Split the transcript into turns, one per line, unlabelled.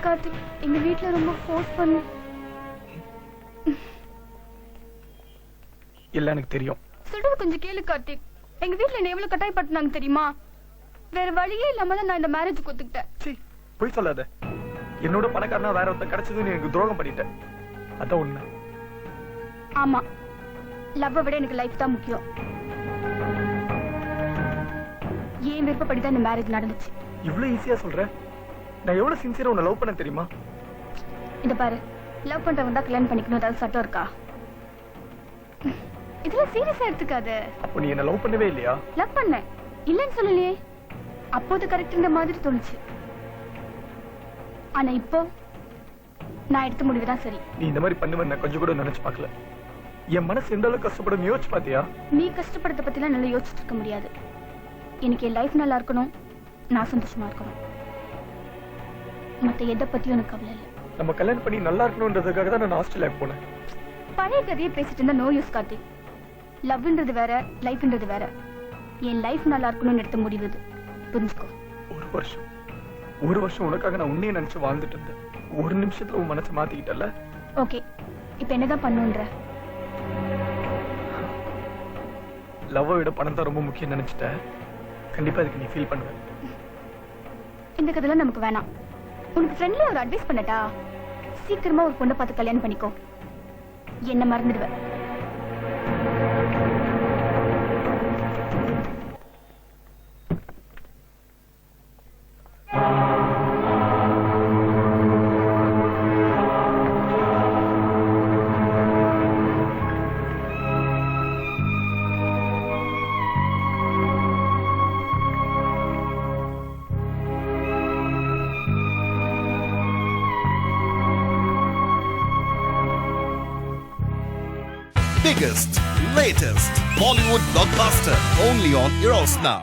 கார்த்திக், எங்க வீட்ல ரொம்ப ஃபோர்ஸ் பண்ணி.
இல்ல எனக்கு தெரியும்.
சொல்றது கொஞ்சம் கேளு கார்த்திக். எங்க வீட்ல என்ன எவ்வளவு கட்டாயப்படுத்தினாங்க தெரியுமா? வேற வழியே இல்லாம தான் நான் இந்த மேரேஜ் ஒத்துக்கிட்டேன்.
சீ, போய் சொல்லாத. என்னோட பணக்காரனா வேற ஒருத்தன் கிடைச்சது நீ எனக்கு துரோகம் பண்ணிட்ட. அதான் உண்மை.
ஆமா, லவ்வை விட எனக்கு லைஃப் தான் முக்கியம். ஏன் விருப்பப்படிதான் இந்த மேரேஜ் நடந்துச்சு.
இவ்வளவு ஈஸியா சொல்ற? நான் எவ்வளவு சின்சியரா உன்னை லவ் பண்ண தெரியுமா?
இத பாரு, லவ் பண்றவங்க தான் கல்யாணம் பண்ணிக்கணும், ஏதாவது சட்டம் இருக்கா? இதெல்லாம் சீரியஸா எடுத்துக்காத.
அப்போ நீ என்ன லவ் பண்ணவே இல்லையா?
லவ் பண்ண இல்லன்னு சொல்லலையே. அப்போது கரெக்ட்ன்ற மாதிரி தோணுச்சு. ஆனா இப்போ நான் எடுத்த முடிவு தான் சரி.
நீ இந்த மாதிரி பண்ணுவேன் நான் கொஞ்சம் கூட நினைச்சு பார்க்கல. என் மனசு எந்த அளவுக்கு கஷ்டப்படும் யோசிச்சு பாத்தியா?
நீ கஷ்டப்படுறத பத்திலாம் நல்லா யோசிச்சுட்டு இருக்க முடியாது. எனக்கு என் லைஃப் நல்லா இருக்கணும், நான் சந்தோஷமா இருக்கணும். மத்த எதை பத்தியும் எனக்கு கவலை இல்லை.
நம்ம கல்யாணம் பண்ணி நல்லா இருக்கணும்ன்றதுக்காக தான் நான் ஆஸ்திரேலியாவுக்கு போனேன்.
பழைய கதையை பேசிட்டு இருந்தா நோ யூஸ் கார்த்திக். லவ்ன்றது வேற, லைஃப்ன்றது வேற. என் லைஃப் நல்லா இருக்கணும்னு எடுத்த முடிவு இது, புரிஞ்சுக்கோ.
ஒரு வருஷம் உனக்காக நான் உன்னையே நினைச்சு வாழ்ந்துட்டு இருந்தேன். ஒரு நிமிஷத்துல உன் மனசை மாத்திக்கிட்டல.
ஓகே, இப்ப என்னதான் பண்ணுன்ற?
லவ்வை விட பணம் தான் ரொம்ப முக்கியம் நினைச்சிட்டேன். கண்டிப்பா இதுக்கு நீ ஃபீல் பண்ணுவ.
இந்த கதைலாம் நமக்கு வேணாம். உனக்கு ஃப்ரெண்ட்ல ஒரு அட்வைஸ் பண்ணட்டா? சீக்கிரமா ஒரு பொண்ணை பார்த்து கல்யாணம் பண்ணிக்கோ, என்ன மறந்துடுவேன்.
Biggest, latest Bollywood blockbuster only on Eros Now.